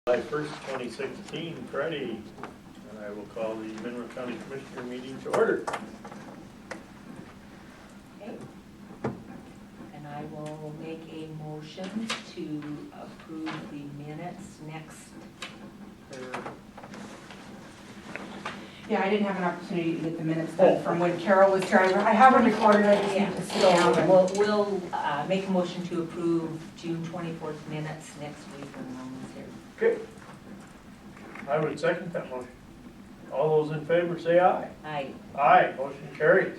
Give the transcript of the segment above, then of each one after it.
July 1st, 2016, Friday, and I will call the Mineral County Commissioner meeting to order. Okay. And I will make a motion to approve the minutes next. Yeah, I didn't have an opportunity to get the minutes done from when Carol was driving. I have them recorded, I just need to sit down. So we'll make a motion to approve June 24th minutes next week when Roman's here. Okay. I would second that motion. All those in favor say aye. Aye. Aye, motion carries.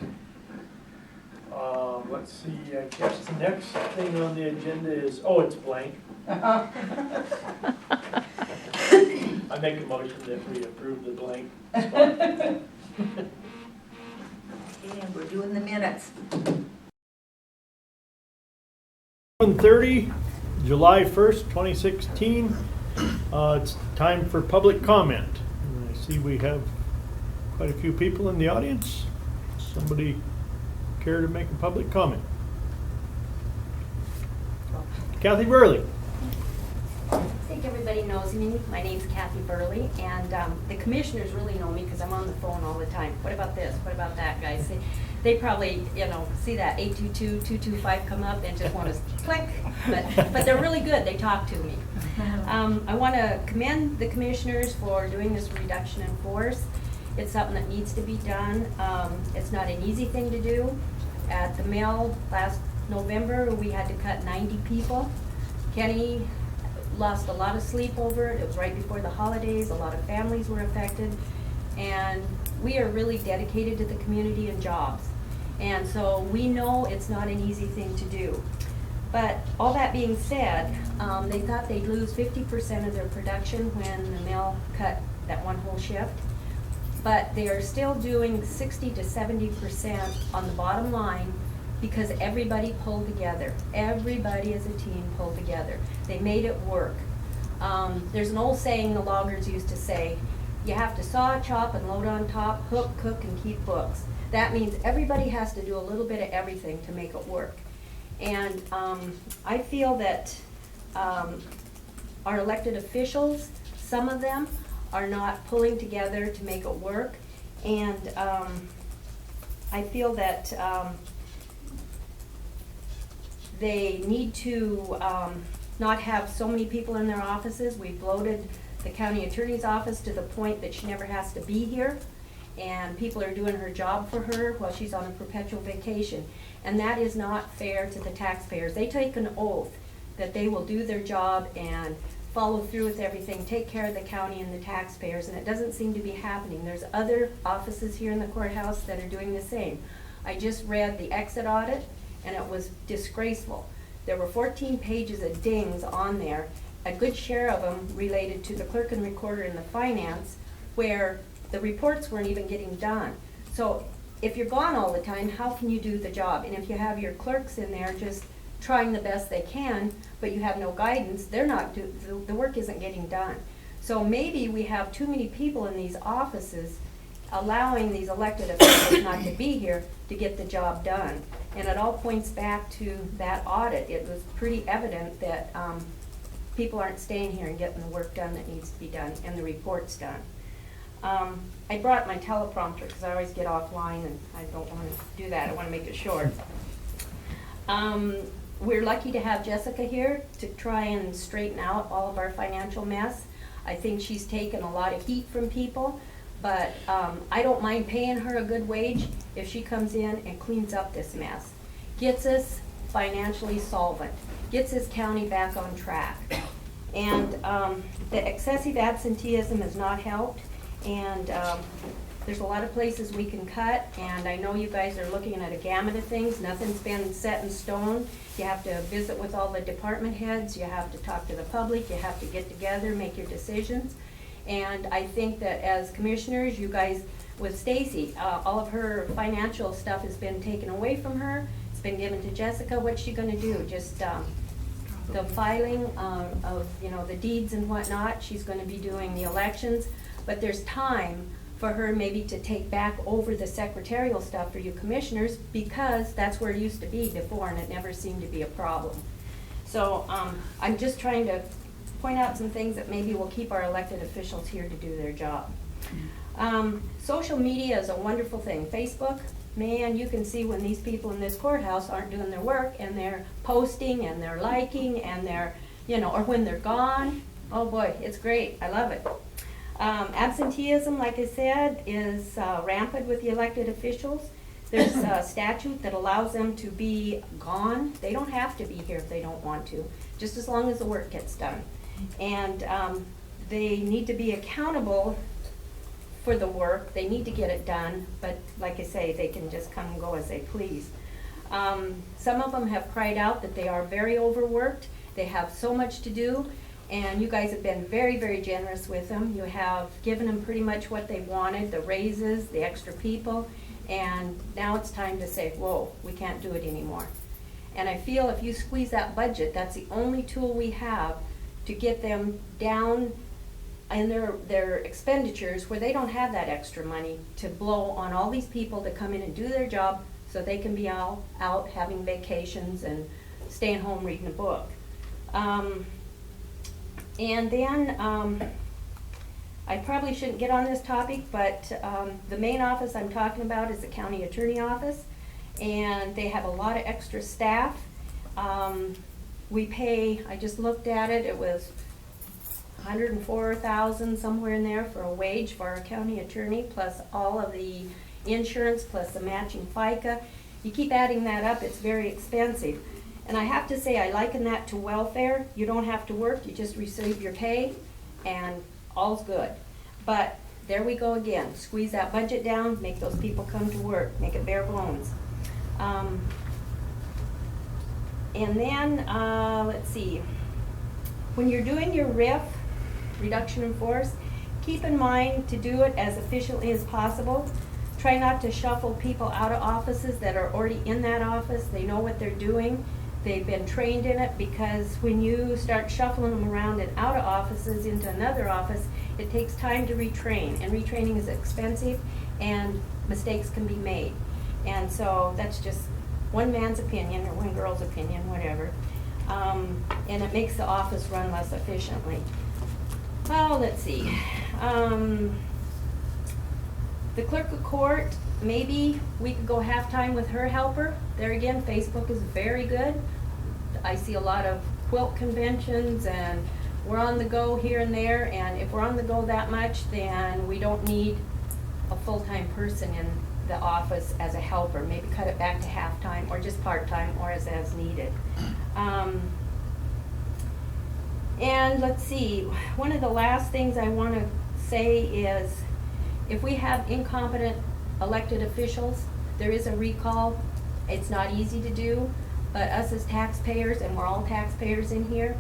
Let's see, I guess the next thing on the agenda is, it's blank. I make a motion that we approve the blank spot. Okay, and we're doing the minutes. 1:30, July 1st, 2016. It's time for public comment. And I see we have quite a few people in the audience. Somebody care to make a public comment? Kathy Burley. I think everybody knows me. My name's Kathy Burley, and the commissioners really know me because I'm on the phone all the time. What about this? What about that, guys? They probably, see that 822-225 come up and just want to click, but they're really good. They talk to me. I want to commend the commissioners for doing this reduction in force. It's something that needs to be done. It's not an easy thing to do. At the mill last November, we had to cut 90 people. Kenny lost a lot of sleep over it. It was right before the holidays. A lot of families were affected. And we are really dedicated to the community and jobs. And so we know it's not an easy thing to do. But all that being said, they thought they'd lose 50% of their production when the mill cut that one whole shift. But they are still doing 60 to 70% on the bottom line because everybody pulled together. Everybody as a team pulled together. They made it work. There's an old saying the loggers used to say, you have to saw, chop, and load on top, hook, cook, and keep books. That means everybody has to do a little bit of everything to make it work. And I feel that our elected officials, some of them, are not pulling together to make it work. And I feel that they need to not have so many people in their offices. We've bloated the county attorney's office to the point that she never has to be here. And people are doing her job for her while she's on a perpetual vacation. And that is not fair to the taxpayers. They take an oath that they will do their job and follow through with everything, take care of the county and the taxpayers, and it doesn't seem to be happening. There's other offices here in the courthouse that are doing the same. I just read the exit audit, and it was disgraceful. There were 14 pages of dings on there, a good share of them related to the clerk and recorder and the finance, where the reports weren't even getting done. So if you're gone all the time, how can you do the job? And if you have your clerks in there just trying the best they can, but you have no guidance, the work isn't getting done. So maybe we have too many people in these offices allowing these elected officials not to be here to get the job done. And it all points back to that audit. It was pretty evident that people aren't staying here and getting the work done that needs to be done and the reports done. I brought my teleprompter because I always get offline and I don't want to do that. I want to make it short. We're lucky to have Jessica here to try and straighten out all of our financial mess. I think she's taken a lot of heat from people, but I don't mind paying her a good wage if she comes in and cleans up this mess, gets us financially solvent, gets this county back on track. And the excessive absenteeism has not helped, and there's a lot of places we can cut, and I know you guys are looking at a gamut of things. Nothing's been set in stone. You have to visit with all the department heads, you have to talk to the public, you have to get together, make your decisions. And I think that as commissioners, you guys, with Stacy, all of her financial stuff has been taken away from her. It's been given to Jessica. What's she gonna do? Just the filing of the deeds and whatnot. She's gonna be doing the elections, but there's time for her maybe to take back over the secretarial stuff for you commissioners, because that's where it used to be before and it never seemed to be a problem. So I'm just trying to point out some things that maybe will keep our elected officials here to do their job. Social media is a wonderful thing. Facebook, man, you can see when these people in this courthouse aren't doing their work and they're posting and they're liking and they're, or when they're gone. Oh boy, it's great. I love it. Absenteeism, like I said, is rampant with the elected officials. There's a statute that allows them to be gone. They don't have to be here if they don't want to, just as long as the work gets done. And they need to be accountable for the work. They need to get it done, but like I say, they can just come and go as they please. Some of them have cried out that they are very overworked. They have so much to do, and you guys have been very, very generous with them. You have given them pretty much what they wanted, the raises, the extra people, and now it's time to say, whoa, we can't do it anymore. And I feel if you squeeze that budget, that's the only tool we have to get them down in their expenditures where they don't have that extra money to blow on all these people to come in and do their job so they can be out having vacations and staying home reading a book. And then I probably shouldn't get on this topic, but the main office I'm talking about is the county attorney office, and they have a lot of extra staff. We pay, I just looked at it, it was $104,000 somewhere in there for a wage for our county attorney, plus all of the insurance, plus the matching FICA. You keep adding that up, it's very expensive. And I have to say, I liken that to welfare. You don't have to work, you just receive your pay, and all's good. But there we go again, squeeze that budget down, make those people come to work, make it bare bones. And then, let's see, when you're doing your RIF, reduction in force, keep in mind to do it as efficiently as possible. Try not to shuffle people out of offices that are already in that office. They know what they're doing. They've been trained in it, because when you start shuffling them around and out of offices into another office, it takes time to retrain, and retraining is expensive and mistakes can be made. And so that's just one man's opinion or one girl's opinion, whatever. And it makes the office run less efficiently. Well, let's see. The clerk of court, maybe we could go half-time with her helper. There again, Facebook is very good. I see a lot of quilt conventions, and we're on the go here and there, and if we're on the go that much, then we don't need a full-time person in the office as a helper. Maybe cut it back to half-time, or just part-time, or as needed. And let's see, one of the last things I want to say is, if we have incompetent elected officials, there is a recall. It's not easy to do, but us as taxpayers, and we're all taxpayers in here,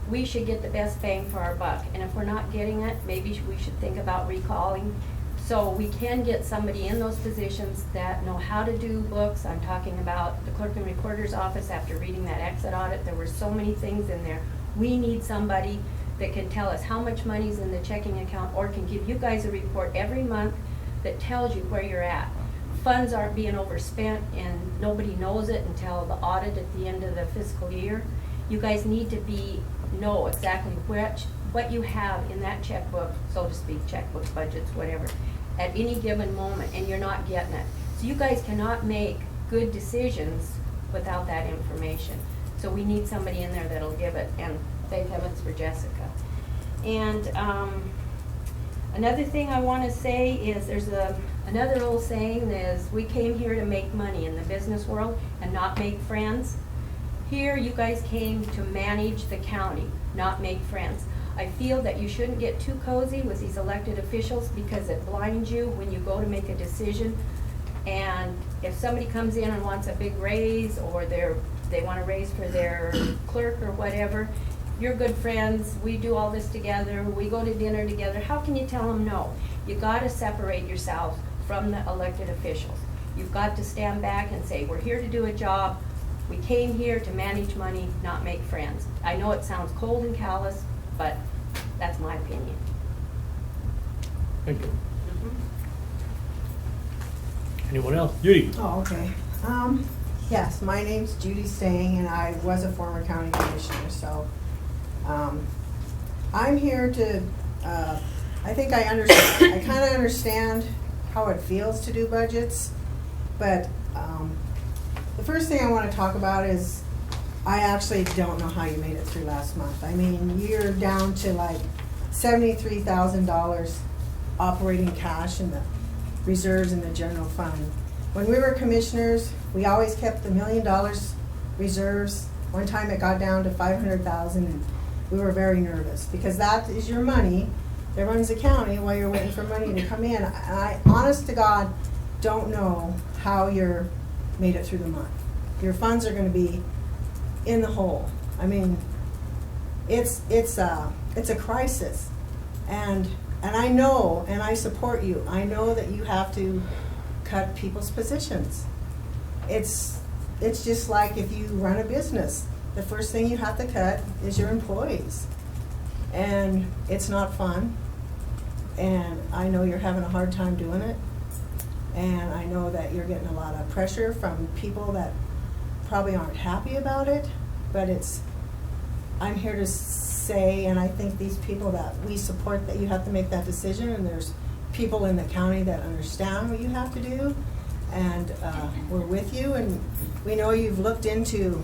we should get the best bang for our buck. And if we're not getting it, maybe we should think about recalling. So we can get somebody in those positions that know how to do books. I'm talking about the clerk and recorder's office. After reading that exit audit, there were so many things in there. We need somebody that can tell us how much money's in the checking account, or can give you guys a report every month that tells you where you're at. Funds aren't being overspent and nobody knows it until the audit at the end of the fiscal year. You guys need to know exactly what you have in that checkbook, so to speak, checkbooks, budgets, whatever, at any given moment, and you're not getting it. So you guys cannot make good decisions without that information. So we need somebody in there that'll give it, and thank heavens for Jessica. And another thing I want to say is, there's another old saying is, we came here to make money in the business world and not make friends. Here you guys came to manage the county, not make friends. I feel that you shouldn't get too cozy with these elected officials, because it blinds you when you go to make a decision. And if somebody comes in and wants a big raise, or they want a raise for their clerk or whatever, you're good friends, we do all this together, we go to dinner together, how can you tell them no? You gotta separate yourselves from the elected officials. You've got to stand back and say, we're here to do a job, we came here to manage money, not make friends. I know it sounds cold and callous, but that's my opinion. Thank you. Anyone else? Judy? Oh, okay. Yes, my name's Judy Stang, and I was a former county commissioner, so, I'm here to, I think I understand, I kind of understand how it feels to do budgets, but the first thing I want to talk about is I actually don't know how you made it through last month. I mean, you're down to like $73,000 operating cash in the reserves in the general fund. When we were commissioners, we always kept the $1 million reserves. One time it got down to 500,000 and we were very nervous because that is your money that runs the county while you're waiting for money to come in. I honest to God don't know how you're made it through the month. Your funds are going to be in the hole. I mean, it's a crisis, and I know, and I support you. I know that you have to cut people's positions. It's just like if you run a business, the first thing you have to cut is your employees, and it's not fun. And I know you're having a hard time doing it, and I know that you're getting a lot of pressure from people that probably aren't happy about it, but I'm here to say, and I think these people that we support, that you have to make that decision, and there's people in the county that understand what you have to do, and we're with you, and we know you've looked into,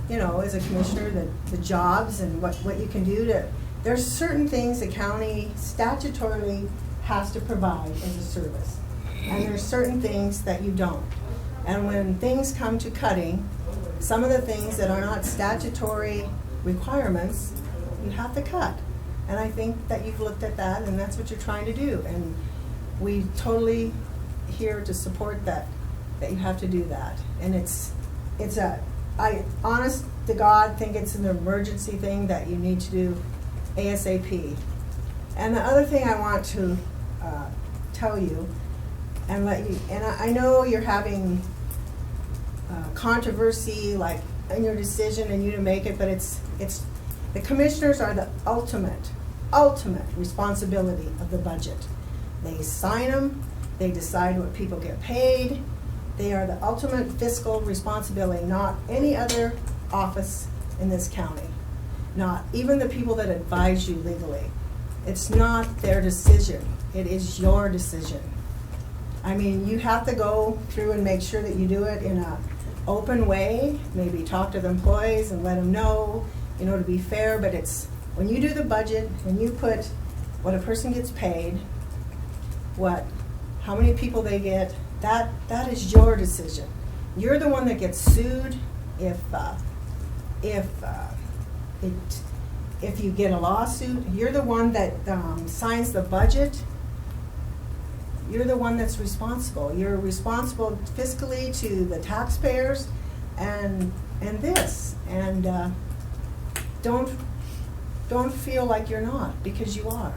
you know, as a commissioner, the jobs and what you can do to, there's certain things the county statutorily has to provide as a service, and there's certain things that you don't. And when things come to cutting, some of the things that are not statutory requirements, you have to cut. And I think that you've looked at that, and that's what you're trying to do. And we totally here to support that you have to do that. And I honest to God think it's an emergency thing that you need to do ASAP. And the other thing I want to tell you and let you, and I know you're having controversy like in your decision and you to make it, but it's the commissioners are the ultimate responsibility of the budget. They sign them, they decide what people get paid. They are the ultimate fiscal responsibility, not any other office in this county, not even the people that advise you legally. It's not their decision, it is your decision. I mean, you have to go through and make sure that you do it in an open way, maybe talk to the employees and let them know, you know, to be fair, but it's, when you do the budget and you put what a person gets paid, how many people they get, that is your decision. You're the one that gets sued if you get a lawsuit. You're the one that signs the budget. You're the one that's responsible. You're responsible fiscally to the taxpayers and this. And don't feel like you're not, because you are.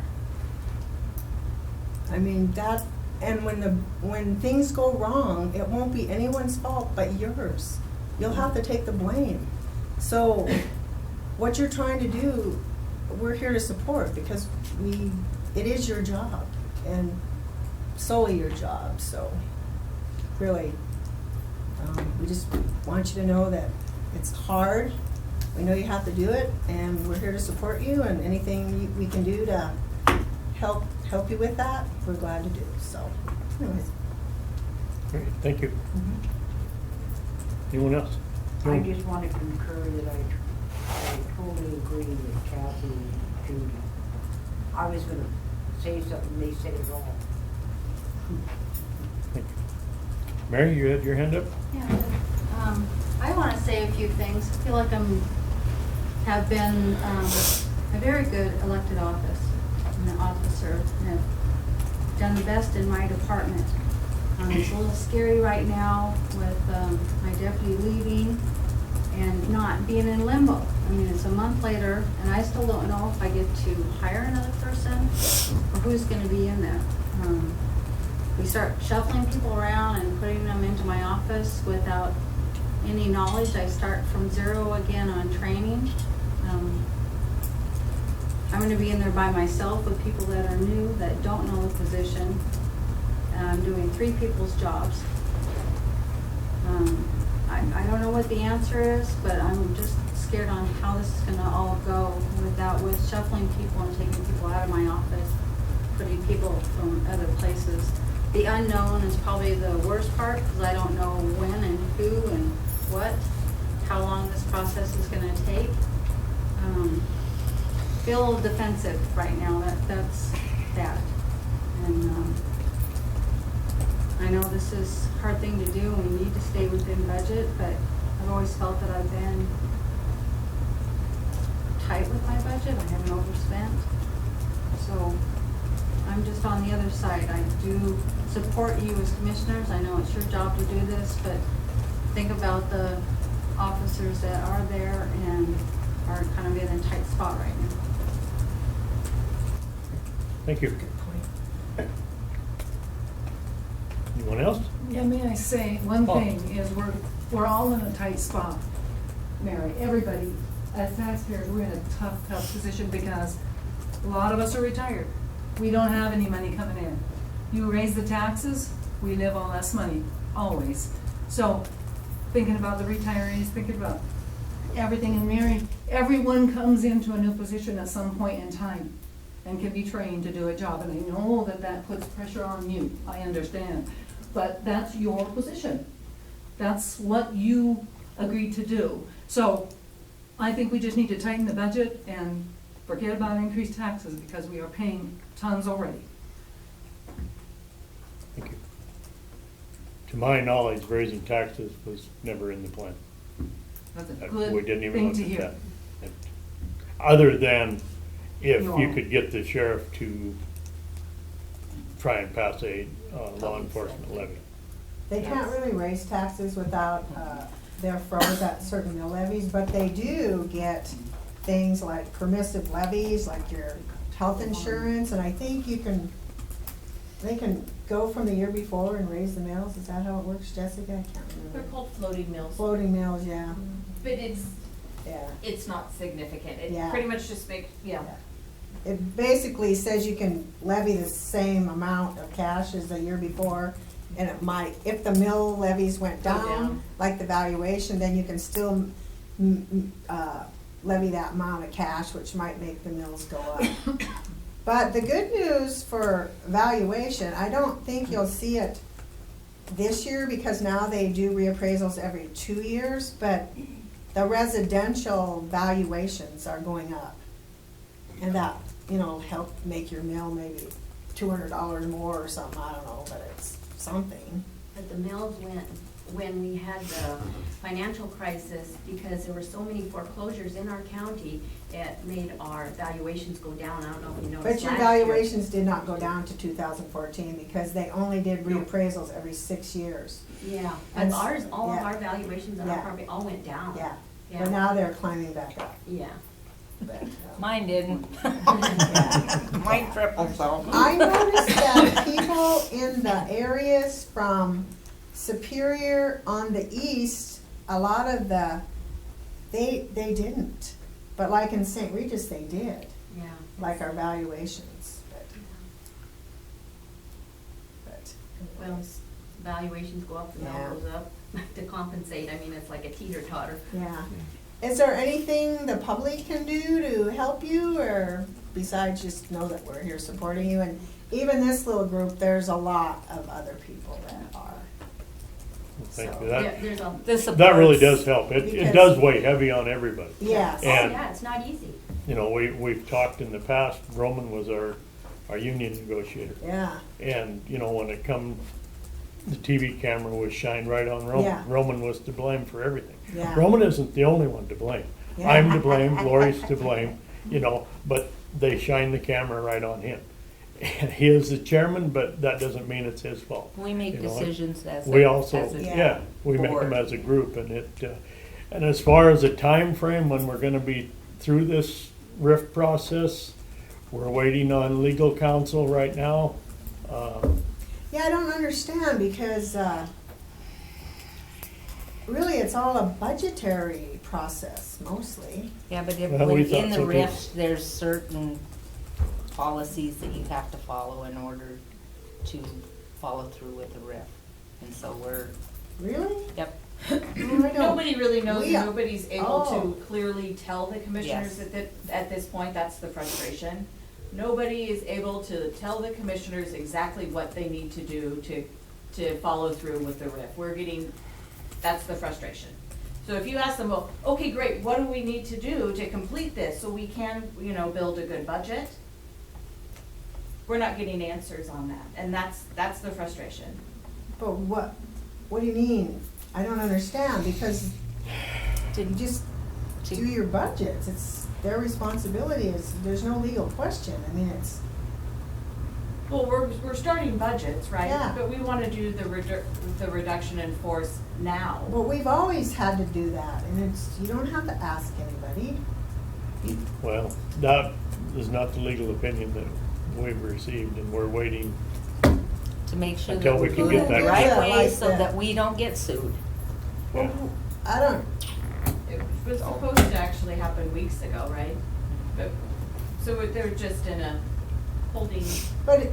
I mean that. And when things go wrong, it won't be anyone's fault but yours. You'll have to take the blame. So what you're trying to do, we're here to support, because it is your job and solely your job. So really, we just want you to know that it's hard. We know you have to do it, and we're here to support you, and anything we can do to help you with that, we're glad to do. So anyways. Great, thank you. Anyone else? I just want to concur that I totally agree with Kathy and Judy. I was going to say something, they said it all. Thank you. Mary, you had your hand up? Yeah, I want to say a few things. I feel like have been a very good elected office and an officer, and have done the best in my department. It's a little scary right now with my deputy leaving and not being in limbo. I mean, it's a month later, and I still don't know if I get to hire another person or who's going to be in there. We start shuffling people around and putting them into my office without any knowledge. I start from zero again on training. I'm going to be in there by myself with people that are new, that don't know the position. And I'm doing 3 people's jobs. I don't know what the answer is, but I'm just scared on how this is gonna all go with shuffling people and taking people out of my office, putting people from other places. The unknown is probably the worst part, because I don't know when and who and what, how long this process is gonna take. Feel a little defensive right now, that's that. And, I know this is a hard thing to do, and we need to stay within budget, but I've always felt that I've been tight with my budget, I haven't overspent. So, I'm just on the other side. I do support you as commissioners, I know it's your job to do this, but think about the officers that are there and are kind of in a tight spot right now. Thank you. Anyone else? Yeah, may I say, one Oh. thing is we're all in a tight spot, Mary, everybody. As taxpayers, we're in a tough position because a lot of us are retired. We don't have any money coming in. You raise the taxes, we live on less money, always. So, thinking about the retirees, thinking about everything in Mary, everyone comes into a new position at some point in time and can be trained to do a job. And I know that that puts pressure on you, I understand. But that's your position. That's what you agreed to do. So I think we just need to tighten the budget and forget about increased taxes because we are paying tons already. Thank you. To my knowledge, raising taxes was never in the plan. That's a We didn't good even thing look to at hear. that. Other than if You you are. could get the sheriff to try and pass a law enforcement levy. They can't really raise taxes without, they're froze at certain mill levies, but they do get things like permissive levies, like your health insurance, and I think they can go from the year before and raise the mills. Is that how it works, Jessica? I can't They're remember. called floating mills, Floating mills, yeah, but yeah. it's not significant. It Yeah. pretty much just makes, It basically says you can levy the same amount of cash as the year before, and it might, if the mill levies went Go down, down. like the valuation, then you can still levy that amount of cash, which might make the mills go up. But the good news for valuation, I don't think you'll see it this year, because now they do reappraisals every 2 years, but the residential valuations are going up. And that, help make your mill maybe $200 more or something, I don't know, but it's something. But the mills went, when we had the financial crisis, because there were so many foreclosures in our county, it made our valuations go down. I don't know if you noticed But your last year. valuations did not go down to 2014 because they only did reappraisals every 6 years. Yeah, And but ours, all of yeah. our valuations on our Yeah. property all went down. Yeah, Yeah. but now they're climbing back up. Yeah. But, mine didn't. yeah. Mine tripled, so. I noticed that people in the areas from Superior on the east, a lot of they didn't. But like in St. Regis, they did, Yeah. like our valuations. But Well, valuations go up, the Yeah. mill goes up to compensate. I mean, it's like a teeter-totter. yeah. Is there anything the public can do to help you, or besides just know that we're here supporting you? And even this little group, there's a lot of other people that are. Thank So- you. There's a, That really does help. It Because- does weigh heavy on everybody. Yes. oh And- yeah, it's not easy. We've talked in the past, Roman was our union negotiator. Yeah, And, when it come, the TV camera was shined right on Roman. Yeah. Roman was to blame for everything. yeah. Roman isn't the only one to blame. Yeah. I'm to blame, Lori's to blame, but they shine the camera right on him. And he is the chairman, but that doesn't mean it's his fault. We make You know, decisions as We a, also, as a Yeah. we make board. them as a group, and and as far as a time frame when we're gonna be through this RIF process, we're waiting on legal counsel right now. Yeah, I don't understand because really it's all a budgetary process mostly. Yeah, but Well, we in thought the so too. RIF, there's certain policies that you have to follow in order to follow through with the RIF. And so we're Really? Yep. Oh, I don't. Nobody really knows, We- and nobody's able Oh. to clearly tell the commissioners Yes. at this point, that's the frustration. Nobody is able to tell the commissioners exactly what they need to do to follow through with the RIF. That's the frustration. So if you ask them, well, okay, great, what do we need to do to complete this so we can, build a good budget? We're not getting answers on that, and that's the frustration. But what do you mean? I don't understand, because you just do your budgets. It's their responsibility. There's no legal question. I mean, it's, Well, we're starting budgets, right? Yeah. But we wanna do the reduction in force now. well, we've always had to do that, and you don't have to ask anybody. Well, that is not the legal opinion that we've received, and we're waiting. To make sure Until that we we're can doing get it that the right correct. way Like so that. that we don't get sued. Yeah. I don't, It was supposed to actually happen weeks ago, right? But, so they're just in a holding, but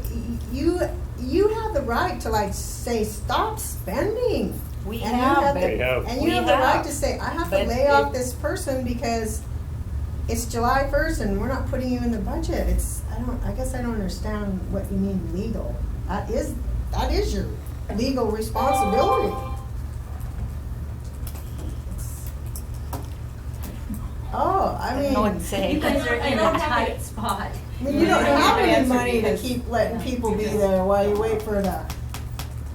you have the right to like say, stop spending. We And you have, the- They have. And you We have the right have. to say, I have to But lay off it- this person because it's July 1st and we're not putting you in the budget. I guess I don't understand what you mean legal. That is your legal responsibility. Oh, I I don't know what to mean, say. You guys are in don't a have tight it. spot. I mean, you don't have any answer money to because- keep letting people be there while you wait for the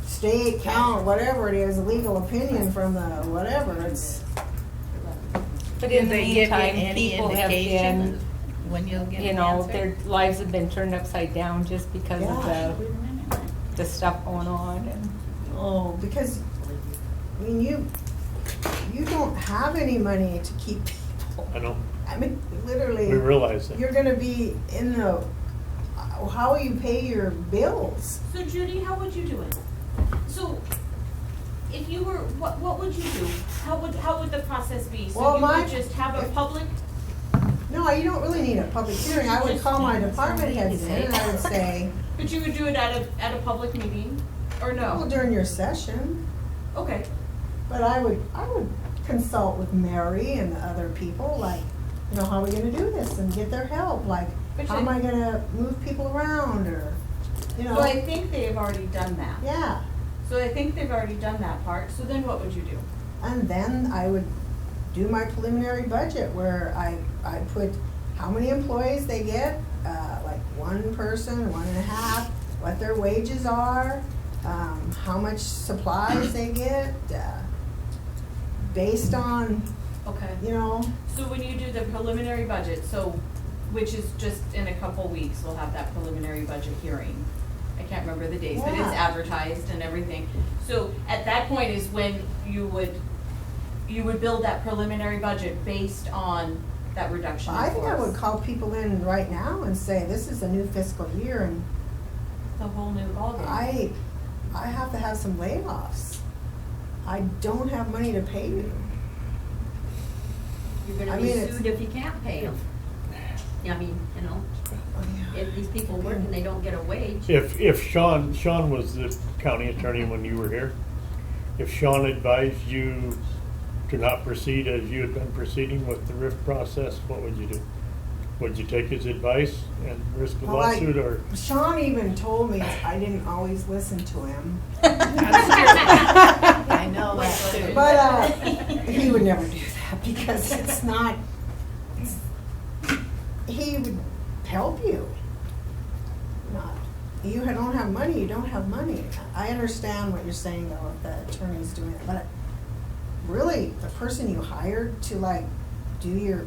state count, whatever it is, a legal opinion from the whatever. It's, But in the Did they give you meantime, any people have indication been, when you'll get you an know, answer? their lives have been turned upside down just because of Yeah. the stuff going on and. oh, because, I mean, you don't have any money to keep people. I know, I mean, literally. we realize that. You're gonna be in the, how will you pay your bills? so Judy, how would you do it? So, if you were, what would you do? How would the process be? Well, So you my- would just have a public, No, you don't really need a public hearing. I would call my department heads in and I would say, but you would do it at a public meeting, or well, no? during your session. Okay, But I would consult with Mary and the other people, like, how are we gonna do this and get their help? Like, But how am I gonna move people around or, well, I think they've already done that. yeah. So I think they've already done that part, so then what would you do? And then I would do my preliminary budget where I put how many employees they get, like one person, 1.5, what their wages are, how much supplies they get, based on, Okay. – So when you do the preliminary budget, which is just in a couple weeks, we'll have that preliminary budget hearing. I can't remember the days, but it's Yeah. advertised and everything. So at that point is when you would build that preliminary budget based on that reduction in I think I force. would call people in right now and say, this is a new fiscal year and The whole new ballgame. I have to have some layoffs. I don't have money to pay you. You're I gonna be mean, it's- sued if you can't pay them. I mean, if these people work and they don't get a wage. If Sean was the county attorney when you were here, if Sean advised you to not proceed as you had been proceeding with the RIF process, what would you do? Would you take his advice and risk a Well, lawsuit, or? Sean even told me I didn't always listen to him. I know that too. But he would never do that because it's not, he would help you. Not, you don't have money, you don't have money. I understand what you're saying though, if the attorney's doing it, but really, the person you hired to like do your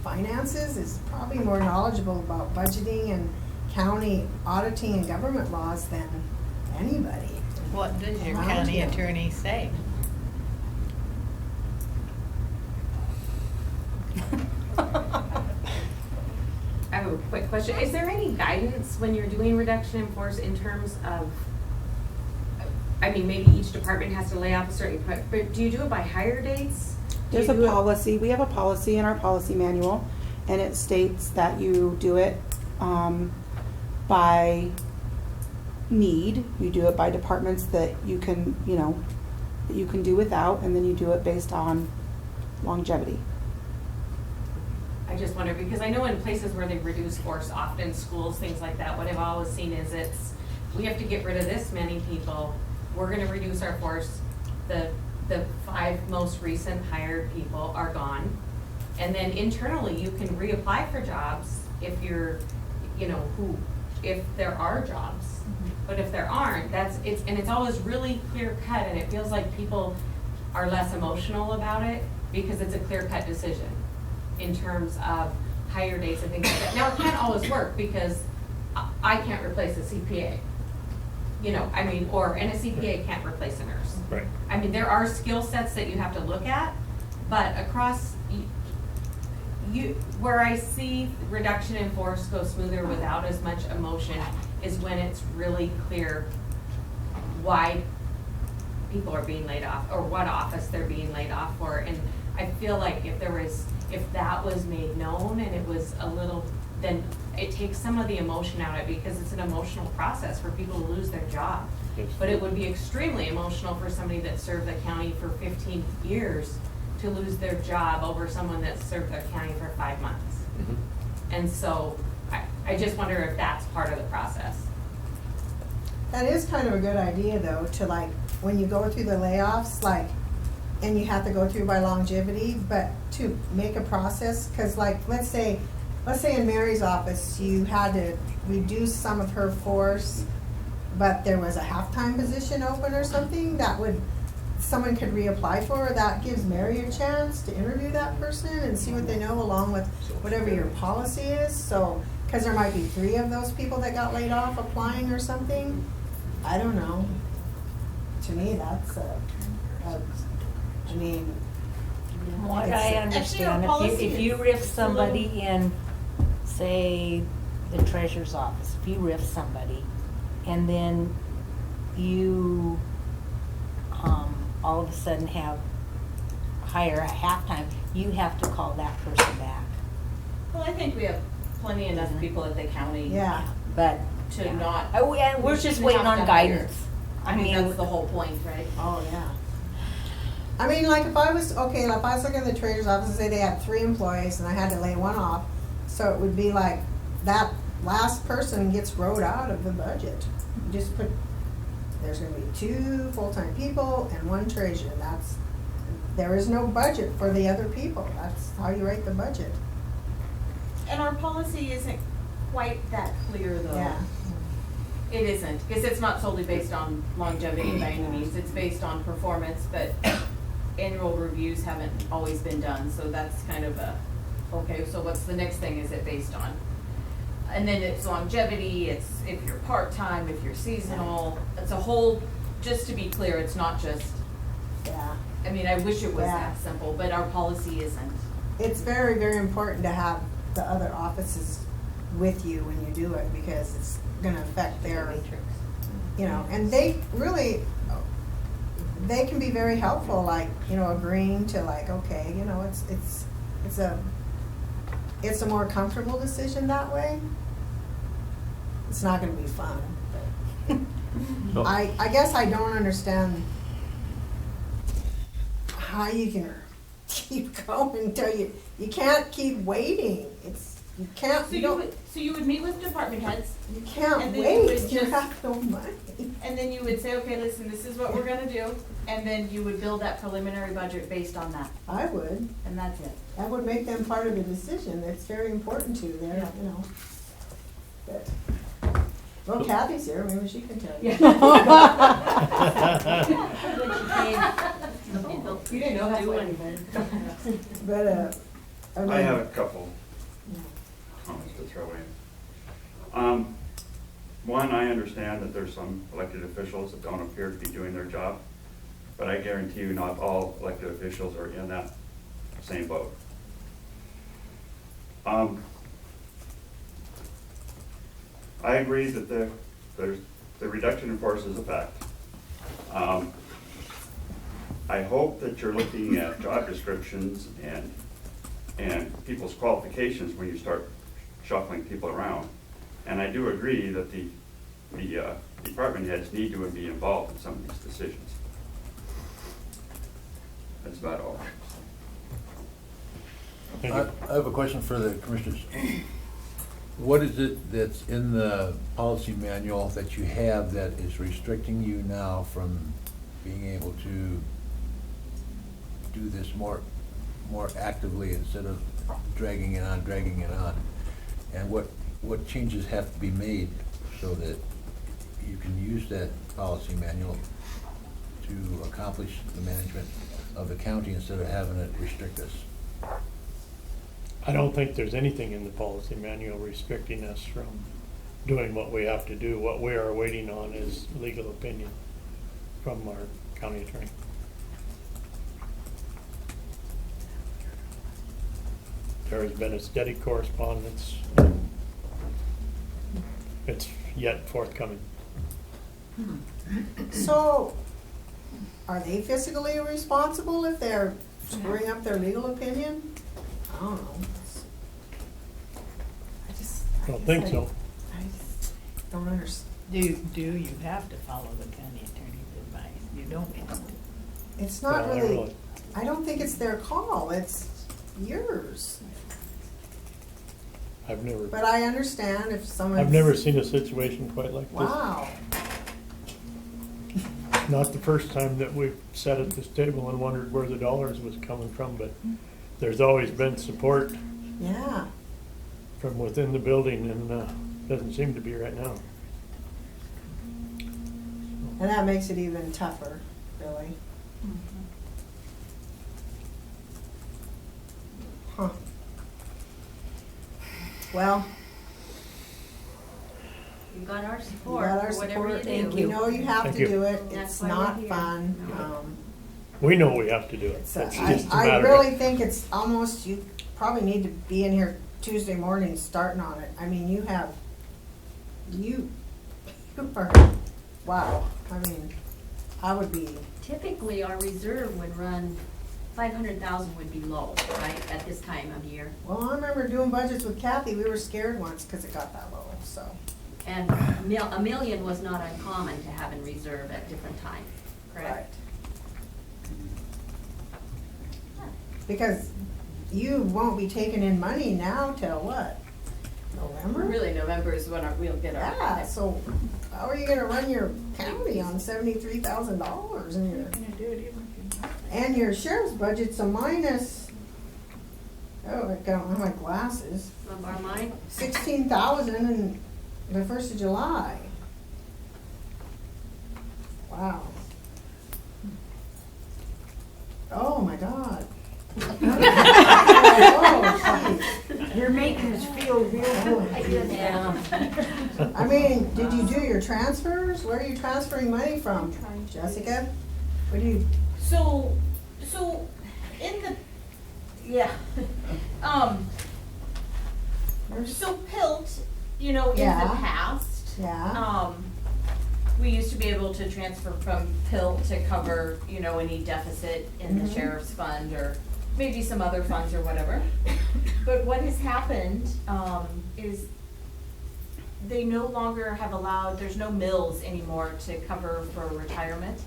finances is probably more knowledgeable about budgeting and county auditing and government laws than anybody. What does your Around county here. attorney say? I have a quick question. Is there any guidance when you're doing reduction in force in terms of, I mean, maybe each department has to lay off a certain, but do you do it by hire dates? Do There's you a do it- policy, we have a policy in our policy manual, and it states that you do it by need. You do it by departments that you can, that you can do without, and then you do it based on longevity. I just wonder, because I know in places where they reduce force, often schools, things like that, what I've always seen is we have to get rid of this many people, we're gonna reduce our force, the 5 most recent hired people are gone. And then internally, you can reapply for jobs if you're, if there are jobs. But if there aren't, it's always really clear cut, and it feels like people are less emotional about it because it's a clear cut decision in terms of hire dates and things like that. Now, it can't always work because I can't replace a CPA. And a CPA can't replace a nurse. Right. I mean, there are skill sets that you have to look at, but across, where I see reduction in force go smoother without as much emotion is when it's really clear why people are being laid off or what office they're being laid off for. And I feel like if that was made known and it was a little, then it takes some of the emotion out of it because it's an emotional process for people to lose their job. Yes. But it would be extremely emotional for somebody that served the county for 15 years to lose their job over someone that served their county for 5 months. And so I just wonder if that's part of the process. That is kind of a good idea though, to like, when you go through the layoffs, like, and you have to go through by longevity, but to make a process, cause like, let's say in Mary's office, you had to reduce some of her force, but there was a half-time position open or something someone could reapply for. That gives Mary a chance to interview that person and see what they know along with whatever your policy is. So, cause there might be 3 of those people that got laid off applying or something. I don't know. To me, that's From what I It's- understand, if you riff somebody in, say, the treasurer's office, if you riff somebody, and then you, all of a sudden hire at halftime, you have to call that person back. Well, I think we have plenty enough people at the county yeah. But, to not. and we're we just shouldn't waiting have on to hire. guidance. I mean, that's the whole point, right? Oh, yeah. I mean, like if I was looking at the treasurer's office and say they had 3 employees and I had to lay one off, so it would be like that last person gets wrote out of the budget. You just there's gonna be 2 full-time people and 1 treasurer. There is no budget for the other people. That's how you write the budget. And our policy isn't quite that clear though. Yeah. It isn't, because it's not solely based on longevity by any means, it's based on performance, but annual reviews haven't always been done, so that's kind of okay, so what's the next thing is it based on? And then it's longevity, it's if you're part-time, if you're seasonal, it's a whole, just to be clear, it's not just, Yeah. I mean, I wish it was Yeah. that simple, but our policy isn't. It's very, very important to have the other offices with you when you do it because it's gonna affect their, and they can be very helpful, like, agreeing to like, okay, it's a more comfortable decision that way. It's not gonna be fun, but So- I guess I don't understand how you can keep going until you can't keep waiting. You can't, So you would meet with department heads, you can't and then you wait, would you just- have no money. and then you would say, okay, listen, this is what we're gonna do, and then you would build that preliminary budget based on that, I would, and that's it. that would make them part of the decision, it's very important to them, But, well, Kathy's here, maybe she can tell you. You didn't know that. But, I have a couple comments to throw in. One, I understand that there's some elected officials that don't appear to be doing their job, but I guarantee you not all elected officials are in that same boat. I agree that the reduction in force is a fact. I hope that you're looking at job descriptions and people's qualifications when you start shuffling people around. And I do agree that the department heads need to be involved in some of these decisions. That's about all. Thank I you. I have a question for the commissioners. What is it that's in the policy manual that you have that is restricting you now from being able to do this more actively instead of dragging it on? And what changes have to be made so that you can use that policy manual to accomplish the management of the county instead of having it restrict us? I don't think there's anything in the policy manual restricting us from doing what we have to do. What we are waiting on is legal opinion from our county attorney. There has been a steady correspondence, and it's yet forthcoming. So, are they fiscally responsible if they're screwing up their legal opinion? I don't know. I don't think so. I just don't understand. Do you have to follow the county attorney's advice? You don't have to. It's not Well, really, I don't think it's their call, it's yours. I've never, But I understand if someone's. I've never seen a situation quite like this. Wow. Not the first time that we've sat at this table and wondered where the dollars was coming from, but there's always been support Yeah. from within the building, and doesn't seem to be right now. And that makes it even tougher, really. Huh. Well, You got our you support got our for whatever you support. do. We know you have Thank to you. do it. That's It's why we're not here. fun. No. We know we have to do it. It's, It's I just a matter of. really think it's almost, you probably need to be in here Tuesday morning starting on it. I mean, you have, you are, wow. I mean, I would be, Typically, our reserve would run, 500,000 would be low, right, at this time of year. well, I remember doing budgets with Kathy. We were scared once because it got that low, so. And a million was not uncommon to have in reserve at different times, correct? Because you won't be taking in money now till what? November? Really, November is when we'll get our. Yeah, so how are you gonna run your county on $73,000 and your, and your sheriff's budget's a minus, oh, I don't have my glasses, Want to borrow mine? 16,000 in the 1st of July. Wow. Oh, my God. Oh, geez. You're making us feel real good. Yeah. I mean, did you do your transfers? Where are you transferring money from? Jessica? What do you, So in the, yeah, so PILT, in the Yeah. past, yeah, we used to be able to transfer from PILT to cover, any deficit in the Mhm. sheriff's fund or maybe some other funds or whatever. But what has happened, is they no longer have allowed, there's no mills anymore to cover for retirement.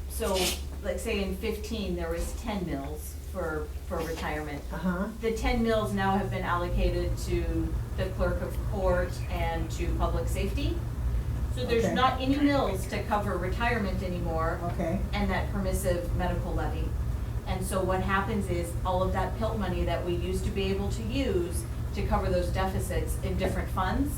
So, like say in 15, there was 10 mills for retirement. uh-huh, The 10 mills now have been allocated to the clerk of court and to public safety. So there's Okay. not any mills to cover retirement anymore okay, and that permissive medical levy. And so what happens is all of that PILT money that we used to be able to use to cover those deficits in different funds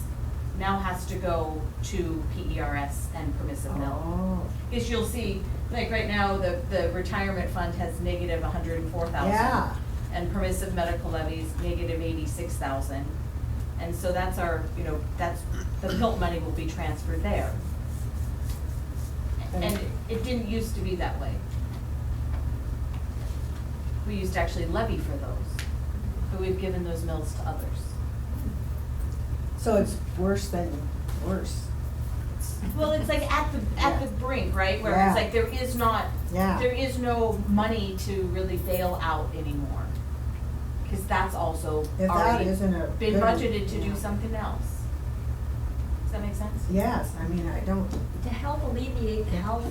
now has to go to PERS and permissive mill. oh, Because you'll see, like right now, the retirement fund has negative 104,000. yeah, And permissive medical levies, negative 86,000. And so that's our, that's, the PILT money will be transferred there. And it didn't used to be that way. We used to actually levy for those, but we've given those mills to others. so it's worse. Well, it's like at the brink, right, where Yeah. it's like there is Yeah. no money to really bail out anymore. Cause that's also If that already isn't a been good- budgeted to do yeah. something else. Does that make sense? Yes, I mean, I don't, To help alleviate the health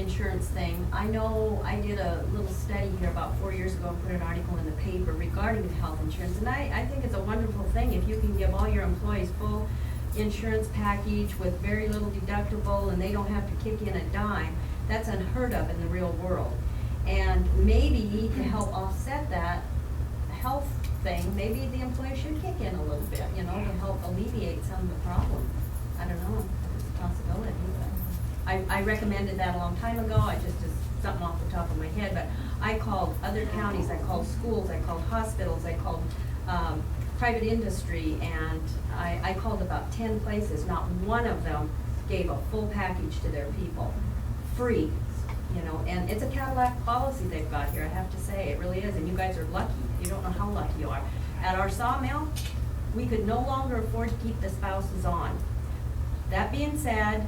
insurance thing, I know I did a little study here about 4 years ago and put an article in the paper regarding the health insurance. And I think it's a wonderful thing if you can give all your employees full insurance package with very little deductible and they don't have to kick in a dime. That's unheard of in the real world. And maybe to help offset that health thing, maybe the employer should kick in a little bit, you know, to help alleviate some of the problem. I don't know, it's a possibility, but I recommended that a long time ago. I just something off the top of my head, but I called other counties, I called schools, I called hospitals, I called private industry, and I called about 10 places. Not one of them gave a full package to their people, free, you know, and it's a Cadillac policy they've got here, I have to say, it really is, and you guys are lucky. You don't know how lucky you are. At our sawmill, we could no longer afford to keep the spouses on. That being said,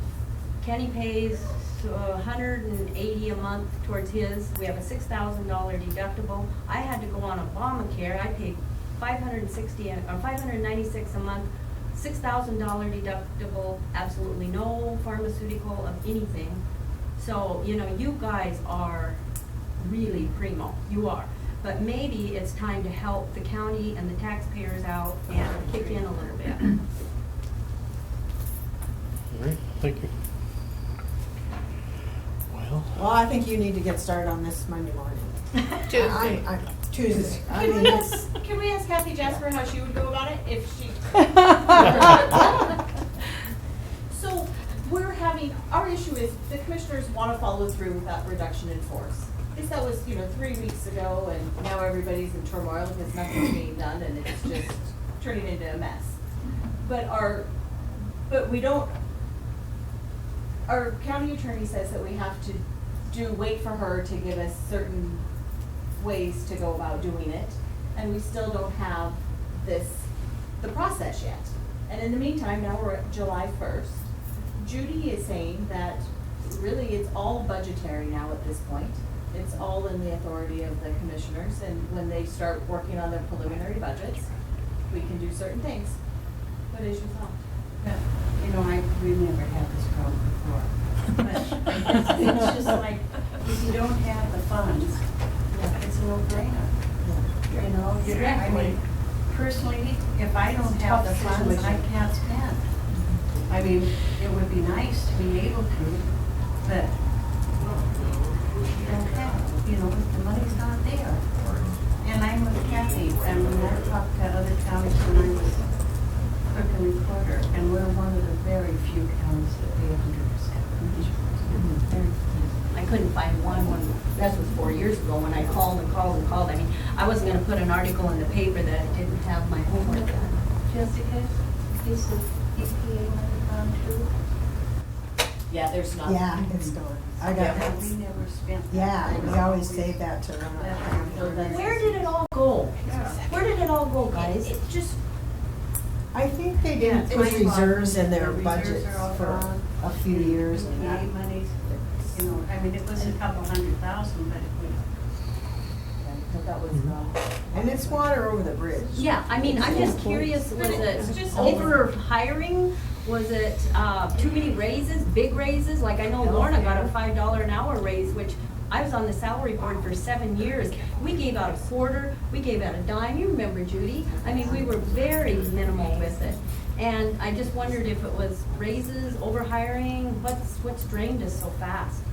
Kenny pays $180 a month towards his. We have a $6,000 deductible. I had to go on Obamacare. I paid $596 a month, $6,000 deductible, absolutely no pharmaceutical of anything. So, you know, you guys are really primo. You are. But maybe it's time to help the county and the taxpayers out and kick in a little bit. All right, thank you. Well, I think you need to get started on this Monday morning. Tuesday. Tuesday. I mean, it's, Can we ask Kathy Jasper how she would go about it if she? So we're having, our issue is the commissioners want to follow through with that reduction in force. I guess that was, 3 weeks ago, and now everybody's in turmoil because nothing's being done and it's just turning into a mess. But we don't, our county attorney says that we have to wait for her to give us certain ways to go about doing it, and we still don't have the process yet. And in the meantime, now we're at July 1st. Judy is saying that really it's all budgetary now at this point. It's all in the authority of the commissioners, and when they start working on their preliminary budgets, we can do certain things. What is your thought? We've never had this problem before. But it's just like, if you don't have the funds, it's a no-brainer. I mean, personally, if I don't have the funds, I can't spend. I mean, it would be nice to be able to, but you don't have, the money's not there. And I'm with Kathy, and when I talked to other counties when I was clerk and recorder, and we're one of the very few counties that pay 100%. I couldn't find one when, that was 4 years ago, when I called and called and called. I mean, I wasn't gonna put an article in the paper that I didn't have my homework done. Jessica, is the EPA money gone too? Yeah, there's not. yeah, it's gone. I got Yeah, we never spent that. Yeah, and we always save that to run our. Where did it all go? Where did it all go, guys? It just, I think they didn't Yeah, put it's reserves in fine. their The budget reserves are all for gone. a few years and that. EPA money, I mean, it was a couple 100,000, but that was, And it's water over the bridge. Yeah, I mean, I'm just curious, was It's it just- over hiring? Was it too many raises, big raises? Like I know Lorna got a $5 an hour raise, which I was on the salary board for 7 years. We gave out a quarter, we gave out a dime. You remember, Judy? I mean, we were very minimal with it. And I just wondered if it was raises, over hiring, what's drained us so fast?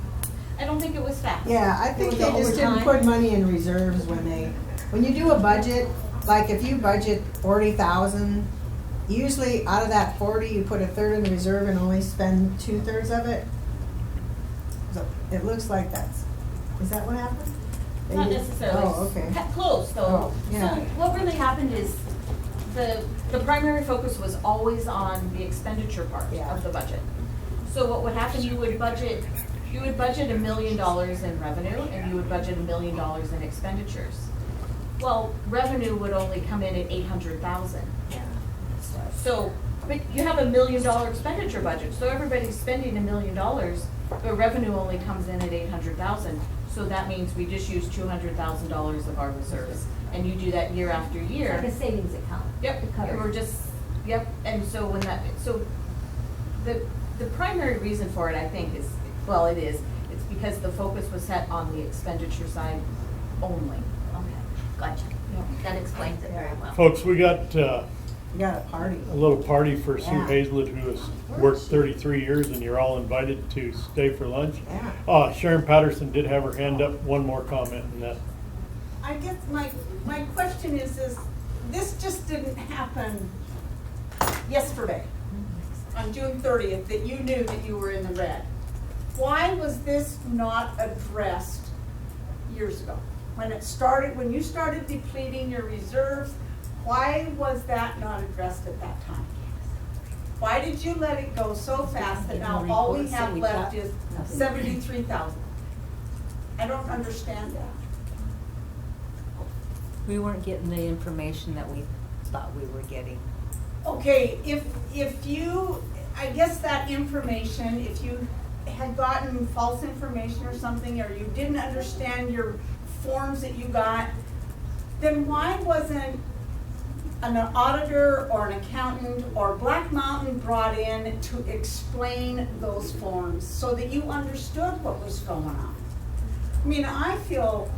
I don't think it was fast. Yeah, I think It they was just didn't overtime. put money in reserves when you do a budget, like if you budget 40,000, usually out of that 40, you put a third in the reserve and only spend 2/3 of it. So it looks like is that what happened? They Not did- necessarily. Oh, okay. Close, though. Oh, yeah. So what really happened is the primary focus was always on the expenditure part Yeah. of the budget. So what would happen, you would budget $1 million in revenue, and you would budget $1 million in expenditures. Well, revenue would only come in at 800,000. So, but you have $1 million expenditure budget, so everybody's spending $1 million, but revenue only comes in at 800,000. So that means we just use $200,000 of our reserves, and you do that year after year. Like a savings account. Yep, to cover it. we're just, yep, and so when that, so the primary reason for it, I think, is, well, it's because the focus was set on the expenditure side only. Okay, gotcha. That explains it very well. Folks, we got You got a party. a little party for Sue Yeah. Hazlett, who has worked 33 years, and you're all invited to stay for lunch. Yeah. Sharon Patterson did have her hand up. One more comment on that. I guess my question is this just didn't happen yesterday, on June 30th, that you knew that you were in the red. Why was this not addressed years ago? When you started depleting your reserves, why was that not addressed at that time? Why did you let it go so fast that now all we have left is 73,000? I don't understand that. We weren't getting the information that we thought we were getting. Okay, if you, I guess that information, if you had gotten false information or something, or you didn't understand your forms that you got, then why wasn't an auditor or an accountant or Black Mountain brought in to explain those forms so that you understood what was going on? I mean, I feel,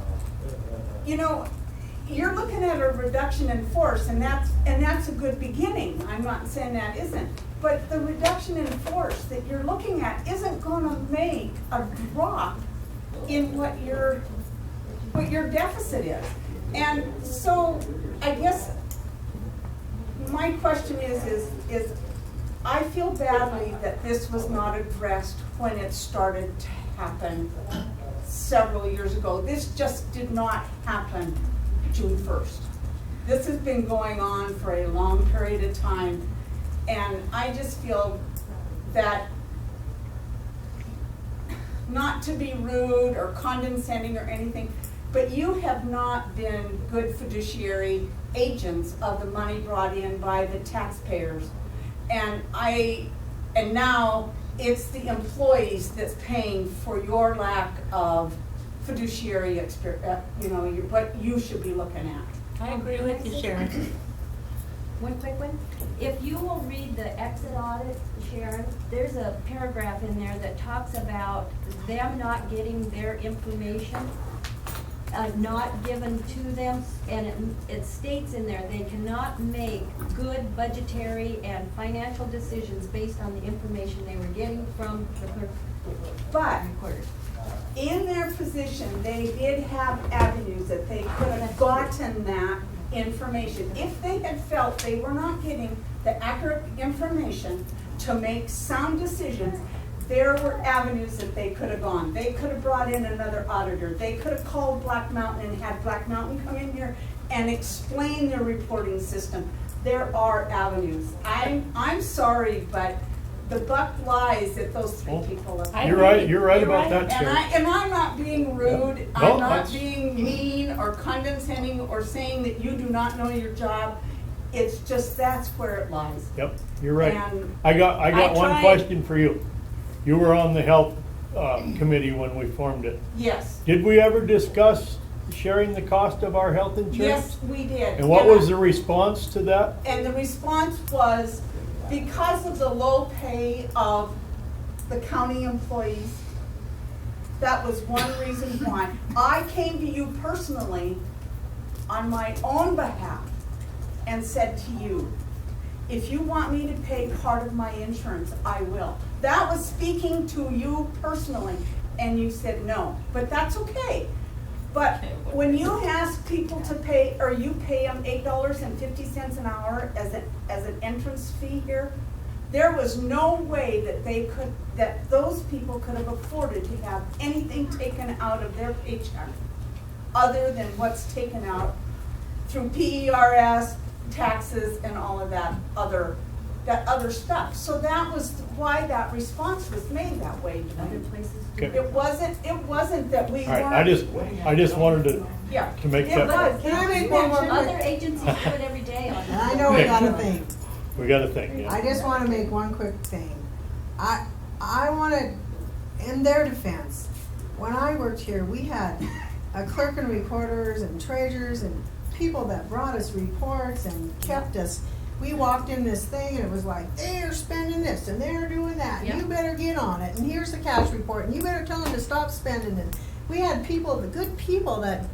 you're looking at a reduction in force, and that's a good beginning. I'm not saying that isn't. But the reduction in force that you're looking at isn't gonna make a drop in what your deficit is. And so I guess my question is I feel badly that this was not addressed when it started to happen several years ago. This just did not happen June 1st. This has been going on for a long period of time, and I just feel that, not to be rude or condescending or anything, but you have not been good fiduciary agents of the money brought in by the taxpayers. And now it's the employees that's paying for your lack of fiduciary what you should be looking at. I agree with you, Sharon. One quick one. If you will read the exit audit, Sharon, there's a paragraph in there that talks about them not getting their information, not given to them, and it states in there they cannot make good budgetary and financial decisions based on the information they were getting from the clerk. But Recorder. in their position, they did have avenues that they could have gotten that information. If they had felt they were not getting the accurate information to make sound decisions, there were avenues that they could have gone. They could have brought in another auditor. They could have called Black Mountain and had Black Mountain come in here and explain their reporting system. There are avenues. I'm sorry, but the buck lies at those three people. You're right about that, Sharon. And I'm not being rude, No, I'm not that's- being mean or condescending or saying that you do not know your job. It's just that's where it lies. Yep, you're right. And I got I one tried- question for you. You were on the health committee when we formed it. Yes, Did we ever discuss sharing the cost of our health insurance? yes, we did. And what was the response to that? And the response was, because of the low pay of the county employees, that was one reason why. I came to you personally on my own behalf and said to you, if you want me to pay part of my insurance, I will. That was speaking to you personally, and you said no, but that's okay. But when you ask people to pay, or you pay them $8.50 an hour as an entrance fee here, there was no way that those people could have afforded to have anything taken out of their paycheck other than what's taken out through PERS, taxes, and all of that other stuff. So that was why that response was made that way. Other places do. Okay. It wasn't that we All right, weren't. I just wanted Yeah. to make It that. was. Can I make one more Other quick? agencies do it every day on And I know we got a thing. We got a thing, yeah. I just want to make one quick thing. I want to, in their defense, when I worked here, we had a clerk and recorders and treasurers and people that brought us reports and kept us we walked in this thing and it was like, they're spending this and they're doing that, and you better get on it, and here's the cash report, and you better tell them to stop spending, and we had people, the good people that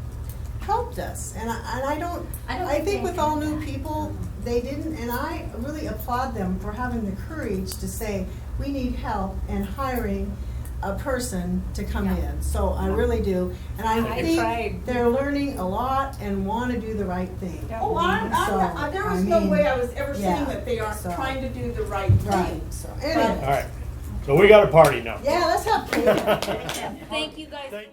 helped us, and I think with all new people, they didn't, and I really applaud them for having the courage to say, we need help in hiring a person to come in, so I really do, and I I think tried. they're learning a lot and want to do the right thing. Oh, there was no way I was ever saying that they aren't so- trying to do the right Right, thing. so, All anyway, right, so we got a party now. yeah, let's have cake. Thank you guys. Thank you.